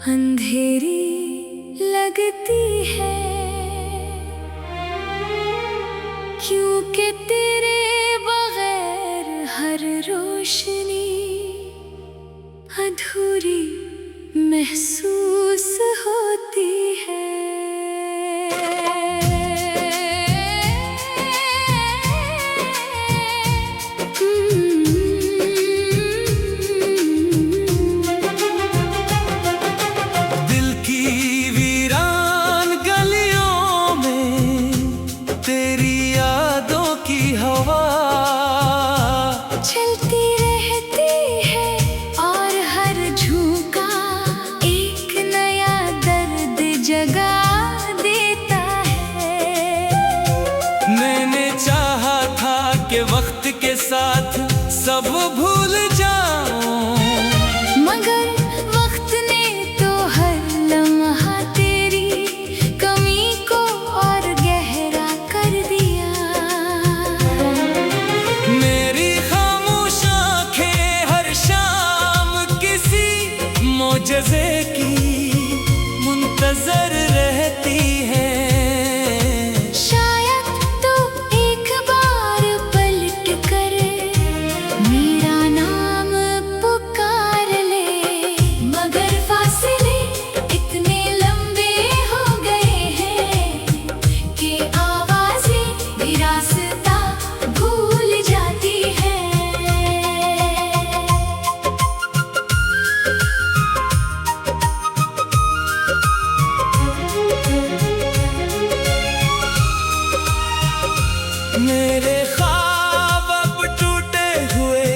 अंधेरी लगती है क्योंकि तेरे बगैर हर रोशनी अधूरी महसूस होती है। दिल की वीरान गलियों में तेरी यादों की हवा चलती रहती है और हर झोंका एक नया दर्द जगा देता है। मैंने चाहा था कि वक्त के साथ सब भूल जाऊं, मगर वक्त ने तो हर लम्हा तेरी कमी को और गहरा कर दिया। मेरी खामोश आंखें हर शाम किसी मोजज़े की मुंतजर रहती है। शायद तो एक बार पलट कर मेरा नाम पुकार ले, मगर फासले इतने लंबे हो गए हैं कि आवाज़ें भी रास्ता भूल जाती है। मेरे ख्वाब अब टूटे हुए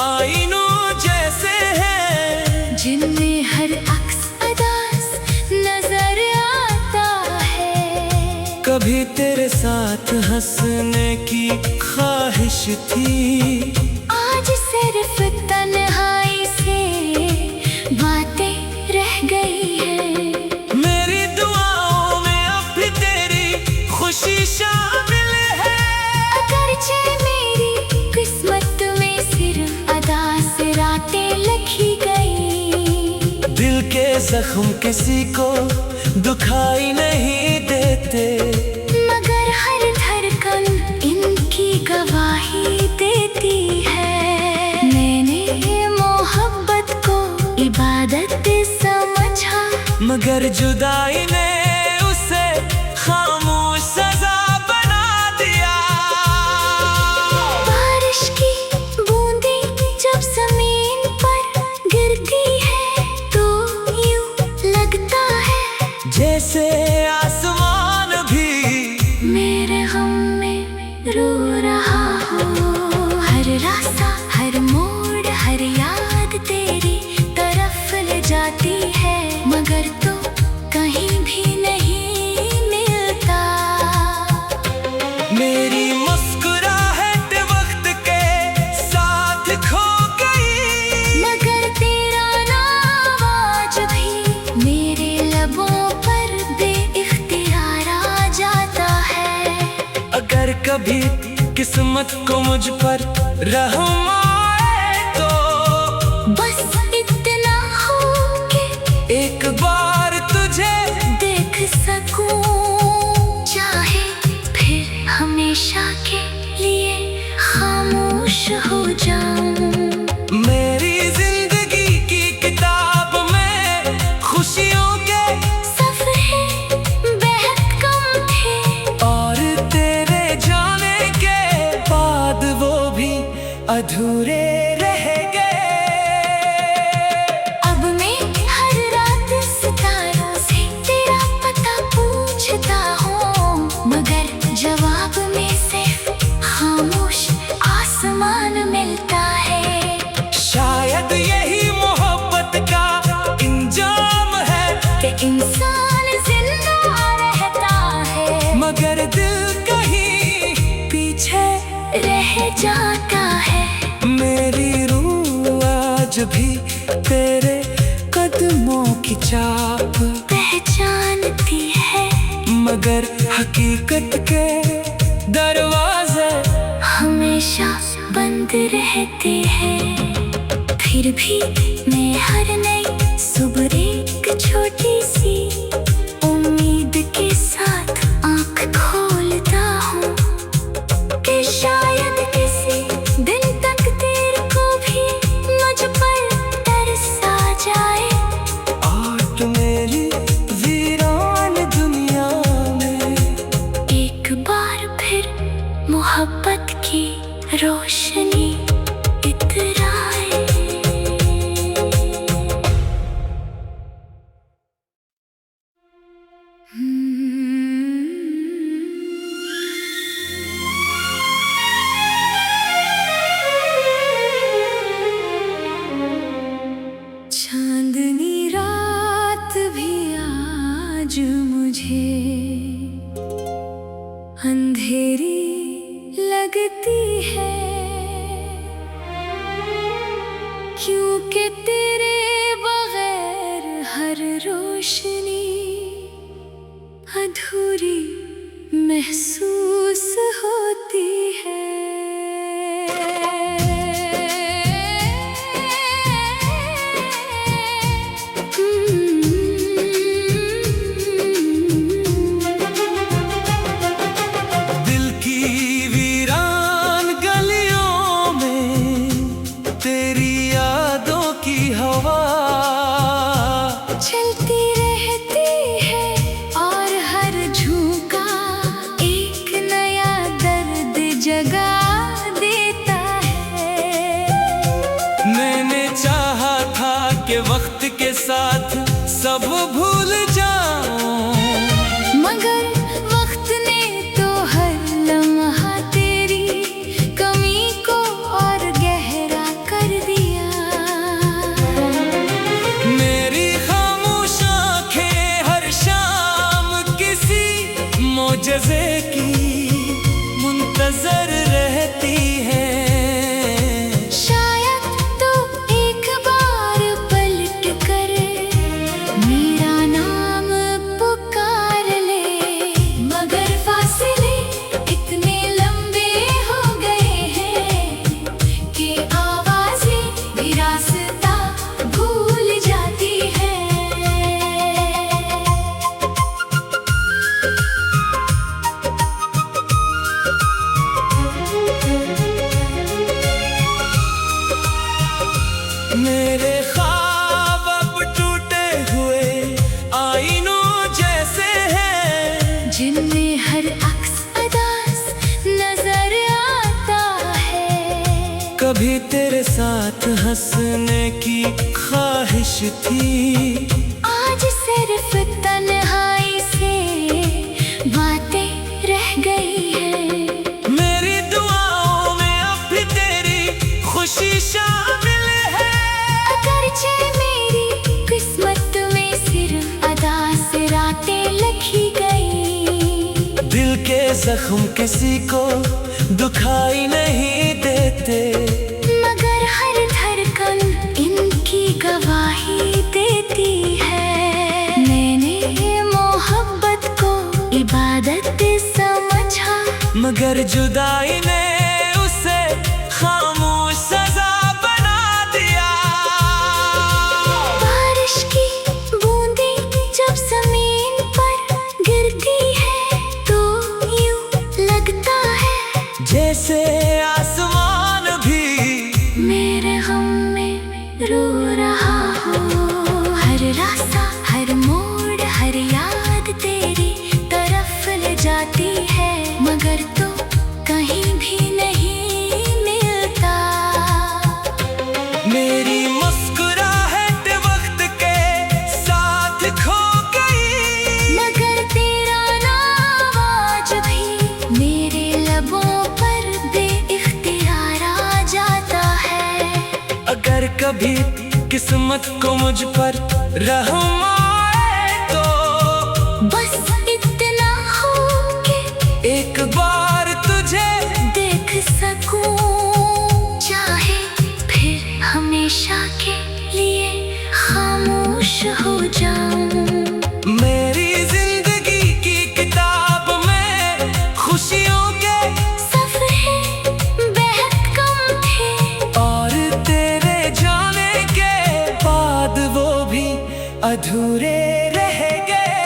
आईनों जैसे हैं, जिनमें हर अक्स अदास नजर आता है। कभी तेरे साथ हंसने की ख्वाहिश थी, आज सिर्फ तन्हाई से बातें रह गई हैं। मेरी दुआओं में अब भी तेरी खुशी शामिल है। अगरचे मेरी किस्मत में सिर्फ अदास रातें लिखी गई। दिल के जख्म किसी को दुखाई नहीं देते, मगर हर धड़कन इनकी गवाही देती है। मैंने मोहब्बत को इबादत समझा, मगर जुदाई ने उसे खामोश सजा बना दिया। बारिश की बूंदें जब जमीन पर गिरती है तो यूं लगता है जैसे आसमान भी मेरे गम में रो रहा हो। हर रास्ता, हर मोड़, हर याद तेरी तरफ ले जाती है, मगर तो कहीं भी नहीं मिलता। मेरी मुस्कुराहट वक्त के साथ खो गई, मगर तेरा नाम आज भी मेरे लबों पर बेइख्तियार आ जाता है। अगर कभी किस्मत को मुझ पर रहम आए तो बस इतना हो कि एक बार तुझे देख सकूं, चाहे फिर हमेशा के लिए खामोश हो जाऊं। मेरी जिंदगी की किताब में खुशियों के सफ़े बेहद कम थे और तेरे जाने के बाद वो भी अधूरे रह गए। अब मैं हर रात सितारों से तेरा पता पूछता हूँ, मगर जवाब में सिर्फ खामोश आसमान मिलता है। शायद यही मोहब्बत का इंजाम है कि इंसान जिंदा रहता है, मगर दिल कहीं पीछे रह जाता है। मेरी रूह आज भी तेरे कदमों की चाप पहचानती है, मगर हकीकत के दरवाजे हमेशा बंद रहते हैं। फिर भी मैं हर नई सुबह एक छोटी सी उम्मीद के साथ आँख खोलता हूँ कि शायद किसी दिन तक तेरे को भी मुझ पर तरस आ जाए। आज मेरी वीरान दुनिया में एक बार फिर मोहब्बत की रोशनी इतराए। चांदनी रात भी आज मुझे अंधेरी लगती है, क्योंकि तेरे बगैर हर रोशनी अधूरी महसूस होती है। दिल की वीरान गलियों में तेरी यादों की हवा चलती रहती है और हर झोंका एक नया दर्द जगा देता है। मैंने चाहा था कि वक्त के साथ सब भूल जाऊं, मगर वक्त ने तो हर लम्हा तेरी कमी को और गहरा कर दिया। मेरी खामोश आंखें हर शाम किसी मोजज़े की मुंतजर रहती है। शायद तो एक बार पलट कर मेरा नाम पुकार ले, मगर फासले इतने लंबे हो गए हैं कि आवाज़ें भी रास्ता भूल जाती है। मेरे ख्वाब अब टूटे हुए आईनों जैसे हैं, जिनमें हर अक्स अदास नजर आता है। कभी तेरे साथ हंसने की ख्वाहिश थी, आज सिर्फ तन्हाई से बातें रह गई हैं। मेरी दुआओं में अब भी तेरी खुशी शामिल है। अगरचे मेरी किस्मत में सिर्फ अदा से रातें लिखी गई। दिल के जख्म किसी को दुखाई नहीं देते, मगर हर धड़कन इनकी गवाही देती है। मैंने मोहब्बत को इबादत समझा, मगर जुदाई ने उसे खामोश सजा बना दिया। बारिश की बूंदें जब जमीन पर गिरती है तो यूं लगता है जैसे आसमान भी मेरे गम में रो रहा हो। हर रास्ता हर मोड़ हर याद तेरी तरफ ले जाती है, मगर तो कहीं भी नहीं मिलता। मेरी मुस्कुराहट वक्त के साथ खो गई, मगर तेरा नाम आज भी मेरे लबों पर बेइख्तियार आ जाता है। अगर कभी किस्मत को मुझ पर रहम आए तो बस इतना हो कि एक बार तुझे देख सकूं, चाहे फिर हमेशा के लिए खामोश हो जाऊं। मेरी जिंदगी की किताब में खुशियों के सफ़े बेहद कम थे और तेरे जाने अधूरे रह गए।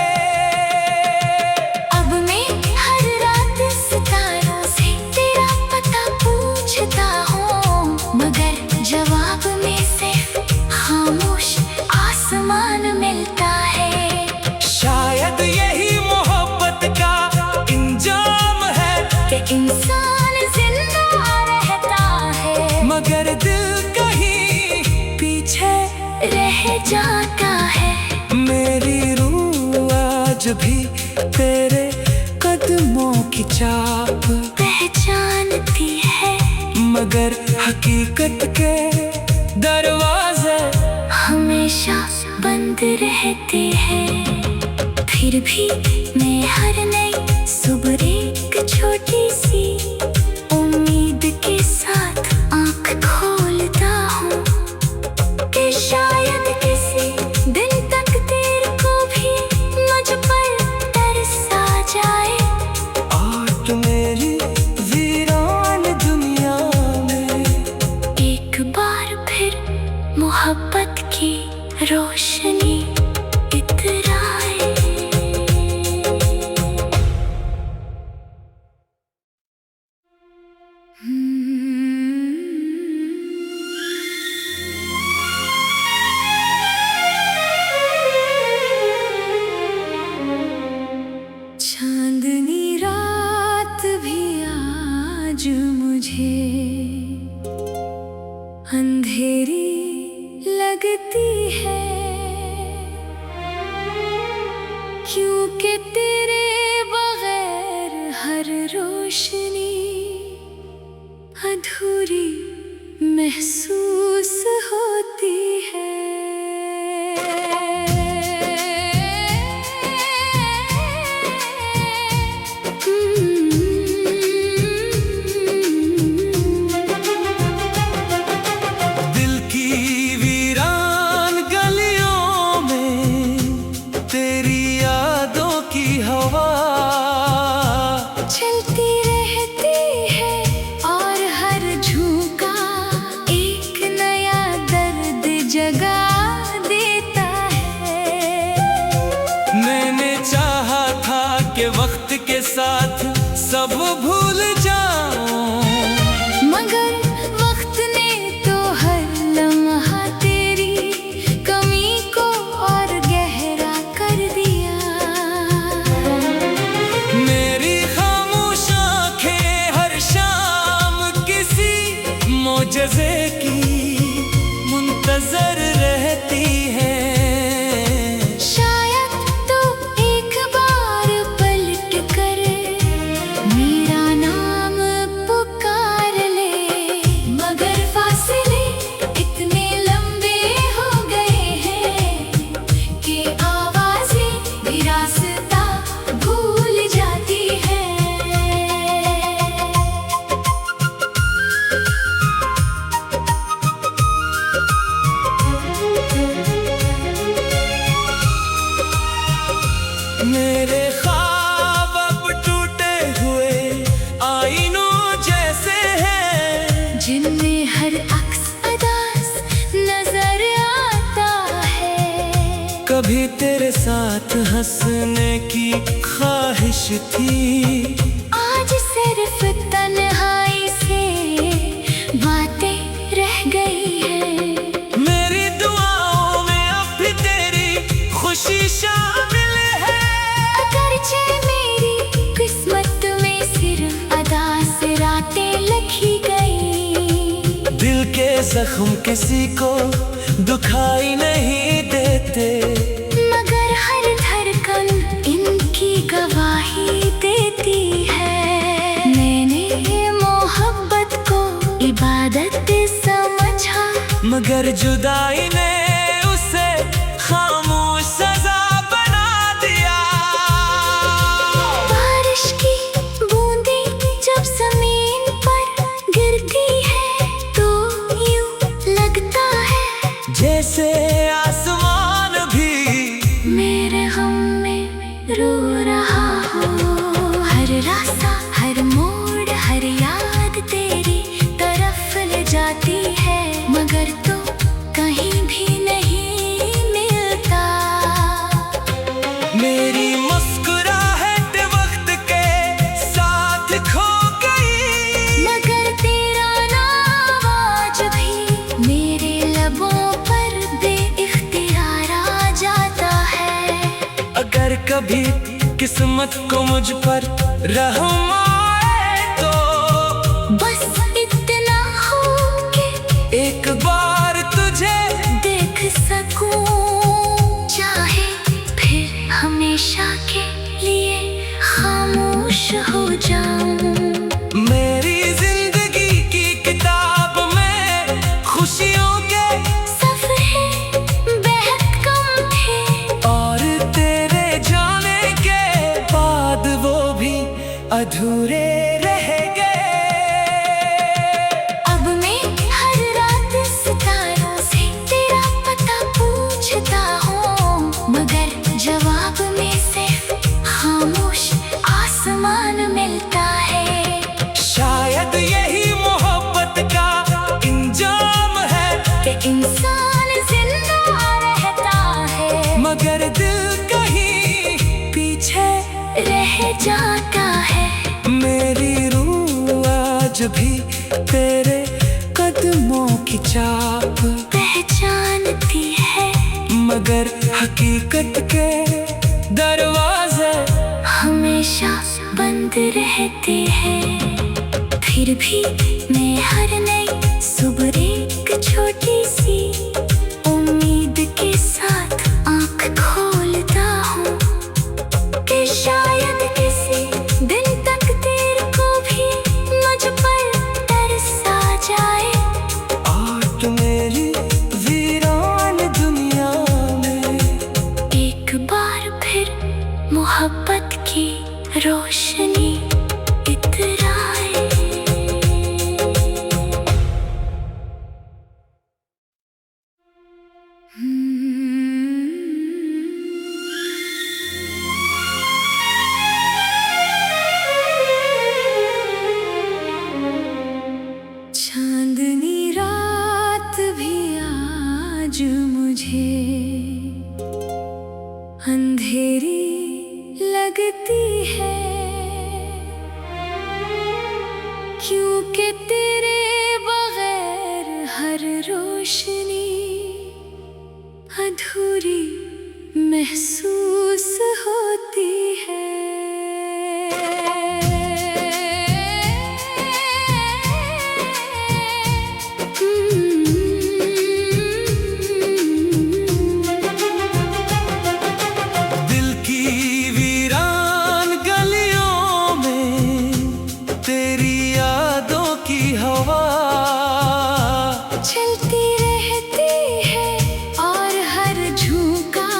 अब मैं हर रात सितारों से तेरा पता पूछता हूँ, मगर जवाब में सिर्फ खामोश आसमान मिलता है। शायद यही मोहब्बत का इंजाम है कि इंसान जिंदा रहता है, मगर दिल कहीं पीछे रह जाता है। मेरी रूह आज भी तेरे कदमों की छाप पहचानती है, मगर हकीकत के दरवाजे हमेशा बंद रहते हैं। फिर भी मैं हर नई सुबह एक छोटी सी उम्मीद के साथ आँख खोलता हूँ कि शायद किसी दिन तक तेरे को भी मुझ पर तरस आ जाए। आज मेरी वीरान दुनिया में एक बार फिर मोहब्बत की रोशनी इतराए। चांदनी रात भी आज मुझे अंधेरी लगती है, क्योंकि तेरे बगैर हर रोशनी अधूरी महसूस होती है। दिल की वीरान गलियों में तेरी यादों की हवा चलती रहती है और हर झोंका एक नया दर्द जगा देता है। मैंने चाहा था कि वक्त के साथ सब भूल जाऊं, मगर वक्त ने तो हर लम्हा तेरी कमी को और गहरा कर दिया। मेरी खामोश आंखें हर शाम किसी मोजज़े की मुंतजर रहती हैं। शायद तो एक बार पलट कर मेरा नाम पुकार ले, मगर फासले इतने लंबे हो गए हैं कि आवाज़ें भी रास्ता भूल जाती है। मेरे ख्वाब अब टूटे हुए आईनों जैसे हैं, जिनमें हर अक्स अदास नजर आता है। कभी तेरे साथ हंसने की ख्वाहिश थी, आज सिर्फ तन्हाई से बातें रह गई है। मेरी दुआओं में अब भी तेरी खुशी शामिल है। अगरचे मेरी किस्मत में सिर्फ अदा से रातें लिखी गई। दिल के जख्म किसी को दुखाई नहीं देते, मगर हर धड़कन इनकी गवाही देती है। मैंने मोहब्बत को इबादत समझा, मगर जुदाई ने उसे खामोश सजा बना दिया। बारिश की बूंदें जब जमीन पर गिरती है तो यूं लगता है जैसे आसमान भी मेरे गम में रो रहा हो। हर रास्ता, हर मोड़, हर याद तेरी तरफ ले जाती है, मगर तो कहीं भी नहीं मिलता। कभी किस्मत को मुझ पर रहम आए तो बस इतना हो कि एक बार तुझे देख सकूं, चाहे फिर हमेशा के लिए खामोश हो जाऊं। मेरी जिंदगी की किताब में खुशियों के सफ़े बेहद कम थे और तेरे जाने के बाद वो भी अधूरे रह गए। अब मैं हर रात सितारों से तेरा पता पूछता हूँ, मगर जवाब में सिर्फ खामोश आसमान मिलता है। शायद यही मोहब्बत का इंजाम है कि इंसान जिंदा रहता है मगर दिल कहीं पीछे रह जाता है। मेरी रूह आज भी तेरे कदमों की चाप पहचानती है मगर हकीकत के दरवाजे हमेशा बंद रहते हैं। फिर भी मैं हर नई सुबह एक छोटी सी उम्मीद के साथ आँख खोलता हूँ कि शायद किसी दिन तक तेरे को भी मुझ पर तरस आ जाए। आज मेरी वीरान दुनिया में एक बार फिर मोहब्बत की रोशनी इतराए। चांदनी रात भी आज मुझे अंधेरी लगती है, क्योंकि तेरे बगैर हर रोशनी अधूरी महसूस होती है। दिल की वीरान गलियों में तेरी यादों की हवा चलती रहती है और हर झोंका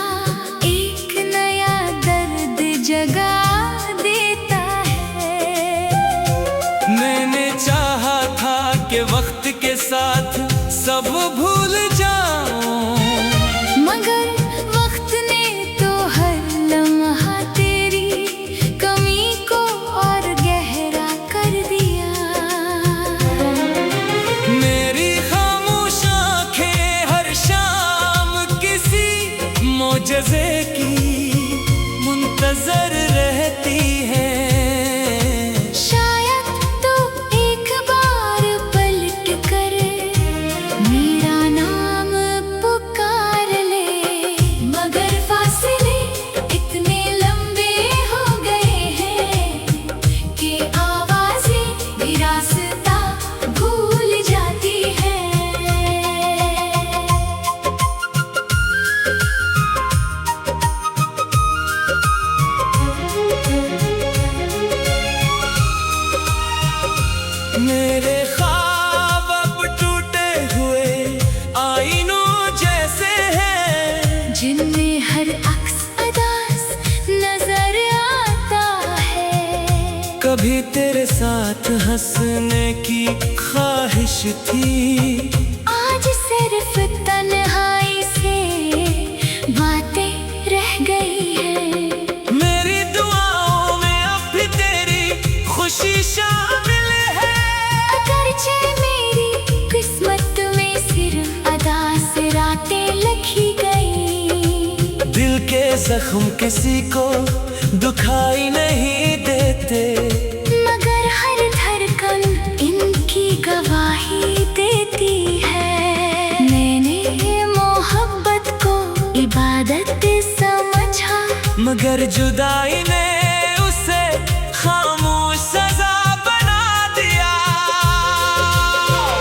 एक नया दर्द जगा देता है। मैंने चाहा था कि वक्त के साथ सब भूल जाऊं मगर वक्त ने तो हर लम्हा तेरी कमी को और गहरा कर दिया। मेरी खामोश आंखें हर शाम किसी मोजज़े की मुंतजर रहती है। शायद तो एक बार पलट कर मेरा नाम पुकार ले, मगर फासले इतने लंबे हो गए हैं कि आवाज़ें भी रास्ता भूल जाती है। मेरे ख्वाब अब टूटे हुए आईनों जैसे हैं, जिनमें हर अक्स अदास नजर आता है। कभी तेरे साथ हंसने की ख्वाहिश थी, आज सिर्फ तन्हाई से बातें रह गई हैं। मेरी दुआओं में अब भी तेरी खुशी शामिल है। अगरचे मेरी किस्मत में सिर्फ अदास रातें लिखी गई, दिल के जख्म किसी को दुखाई नहीं देते मगर हर धड़कन इनकी गवाही देती है। मैंने मोहब्बत को इबादत समझा मगर जुदाई ने उसे खामोश सजा बना दिया।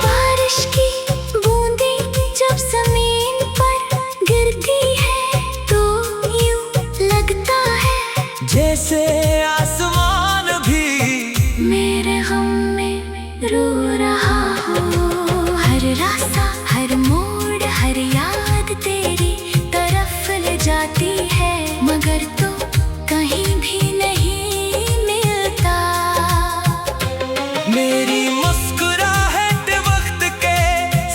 बारिश की बूंदें जब जमीन पर गिरती है तो यूं लगता है जैसे आसमान भी मेरे गम में रो रहा हो। हर रास्ता, हर मोड़, हर याद तेरी तरफ ले जाती है, मगर तू कहीं भी नहीं मिलता। मेरी मुस्कुराहट वक्त के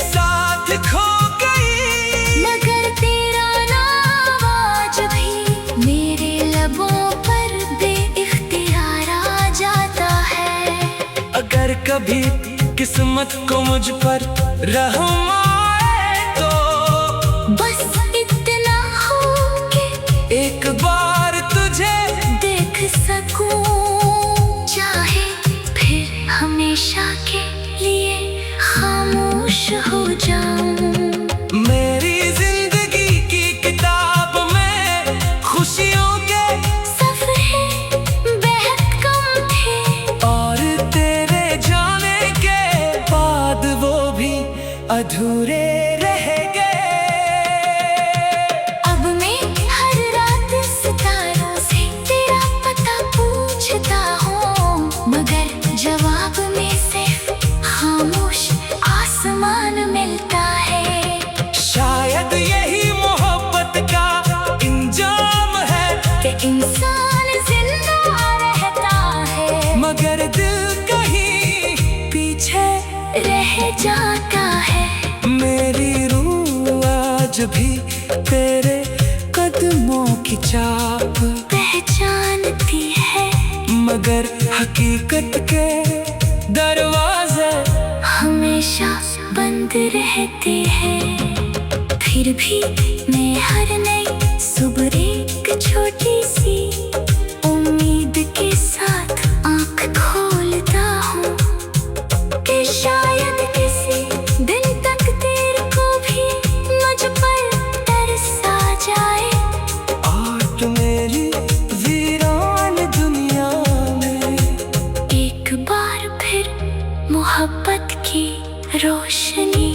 साथ खो गई, मगर तेरा नाम आज भी मेरे लबों पर बेइख्तियार आ जाता है। अगर कभी किस्मत को मुझ पर रहम आए तो बस इतना हो कि एक बार तुझे देख सकूं, चाहे फिर हमेशा के लिए खामोश हो जाऊं। मेरी जिंदगी की किताब में खुशियों के सफ़े बेहद कम थे और तेरे जाने के बाद वो भी अधूरे रह गए। अब मैं हर रात सितारों से तेरा पता पूछता हूँ, मगर जवाब में सिर्फ खामोश आसमान मिलता है। शायद यही मोहब्बत का इंजाम है कि इंसान जिंदा रहता है मगर दिल कहीं पीछे रह जाता है। मेरी रूह आज भी तेरे कदमों की छाप पहचानती है, मगर हकीकत के दरवाजे हमेशा बंद रहते हैं। फिर भी मैं हर नई सुबह एक छोटी सी उम्मीद के साथ आँख खोलता हूँ कि शायद किसी दिन तक तेरे को भी मुझ पर तरस आ जाए। और मेरी वीरान दुनिया में एक बार फिर मोहब्बत की रोशनी